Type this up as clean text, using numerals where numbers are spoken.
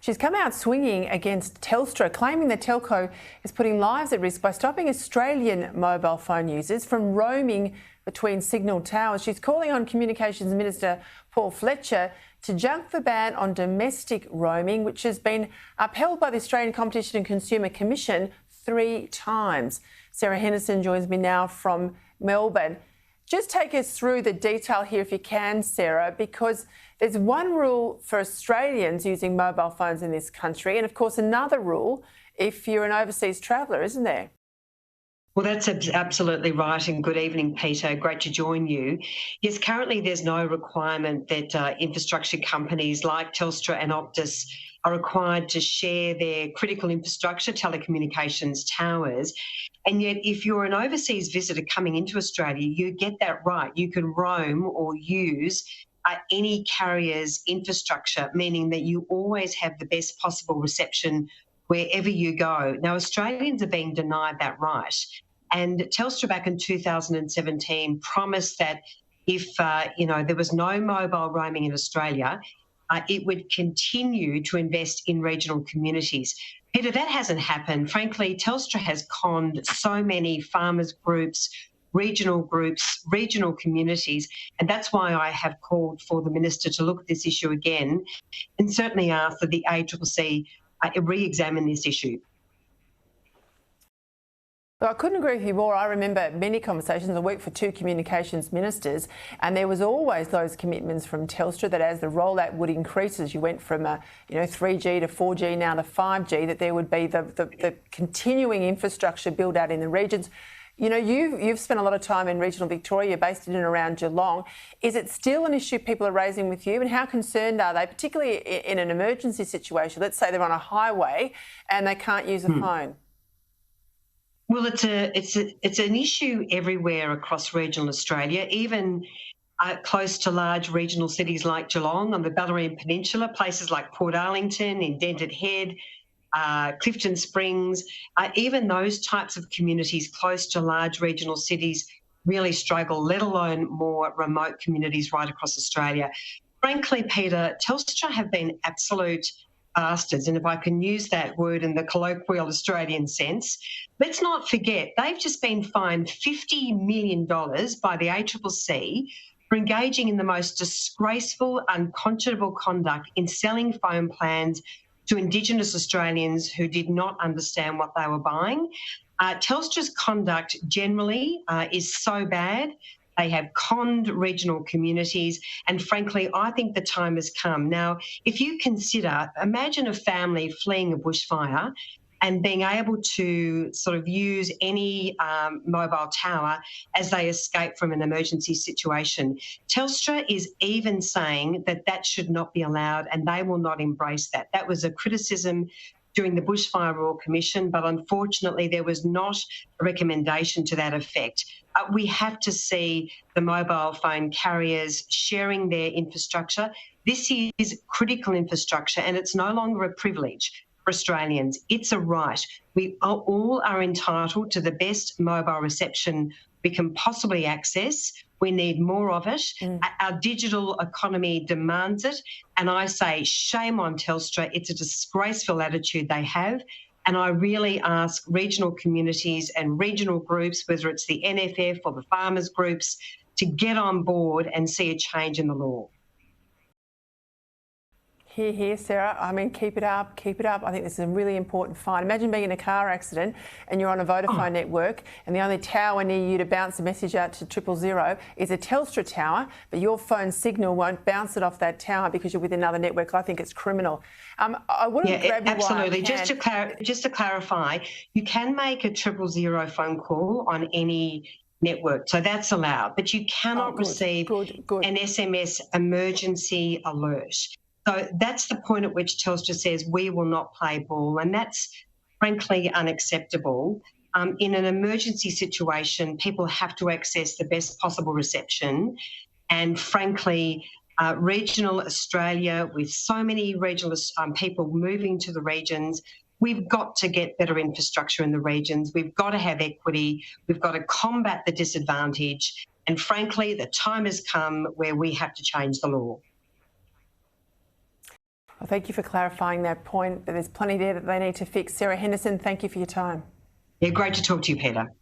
She's come out swinging against Telstra, claiming the telco is putting lives at risk by stopping Australian mobile phone users from roaming between signal towers. She's calling on Communications Minister Paul Fletcher to junk the ban on domestic roaming, which has been upheld by the Australian Competition and Consumer Commission 3 times. Sarah Henderson joins me now from Melbourne. Just take us through the detail here if you can, Sarah, because there's one rule for Australians using mobile phones in this country and, of course, another rule if you're an overseas traveller, isn't there? Well, that's absolutely right, and good evening, Peter. Great to join you. Yes, currently there's no requirement that infrastructure companies like Telstra and Optus are required to share their critical infrastructure, telecommunications towers. And yet, if you're an overseas visitor coming into Australia, you get that right. You can roam or use any carrier's infrastructure, meaning that you always have the best possible reception wherever you go. Now, Australians are being denied that right. And Telstra back in 2017 promised that if, there was no mobile roaming in Australia, it would continue to invest in regional communities. Peter, that hasn't happened. Frankly, Telstra has conned so many farmers groups, regional communities, and that's why I have called for the Minister to look at this issue again and certainly ask that the ACCC re-examine this issue. Well, I couldn't agree with you more. I remember many conversations. I worked for 2 communications ministers, and there was always those commitments from Telstra that as the rollout would increase, as you went from 3G to 4G now to 5G, that there would be the continuing infrastructure build out in the regions. You know, you've spent a lot of time in regional Victoria. You're based in and around Geelong. Is it still an issue people are raising with you, and how concerned are they, particularly in an emergency situation? Let's say they're on a highway and they can't use a phone. Well, it's an issue everywhere across regional Australia, even close to large regional cities like Geelong on the Bellarine Peninsula, places like Port Arlington, Indented Head, Clifton Springs, even those types of communities close to large regional cities really struggle, let alone more remote communities right across Australia. Frankly, Peter, Telstra have been absolute bastards, and if I can use that word in the colloquial Australian sense, let's not forget they've just been fined $50 million by the ACCC for engaging in the most disgraceful, unconscionable conduct in selling phone plans to Indigenous Australians who did not understand what they were buying. Telstra's conduct generally is so bad. They have conned regional communities, and frankly, I think the time has come. Now, if you imagine a family fleeing a bushfire and being able to sort of use any mobile tower as they escape from an emergency situation. Telstra is even saying that that should not be allowed, and they will not embrace that. That was a criticism during the Bushfire Royal Commission, but unfortunately there was not a recommendation to that effect. We have to see the mobile phone carriers sharing their infrastructure. This is critical infrastructure, and it's no longer a privilege for Australians. It's a right. We all are entitled to the best mobile reception we can possibly access. We need more of it. Our digital economy demands it. And I say, shame on Telstra. It's a disgraceful attitude they have. And I really ask regional communities and regional groups, whether it's the NFF or the farmers groups, to get on board and see a change in the law. Hear, hear, Sarah. I mean, keep it up, keep it up. I think this is a really important fight. Imagine being in a car accident and you're on a Vodafone network and the only tower near you to bounce a message out to 000 is a Telstra tower, but your phone signal won't bounce it off that tower because you're with another network. I think it's criminal. I want to grab you absolutely. Just to clarify, you can make a 000 phone call on any network, so that's allowed, but you cannot receive an SMS emergency alert. So that's the point at which Telstra says we will not play ball, and that's frankly unacceptable. In an emergency situation, people have to access the best possible reception, and frankly, regional Australia, with so many regional people moving to the regions, we've got to get better infrastructure in the regions. We've got to have equity. We've got to combat the disadvantage, and frankly, the time has come where we have to change the law. Well, thank you for clarifying that point. There's plenty there that they need to fix. Sarah Henderson, thank you for your time. Yeah, great to talk to you, Peter.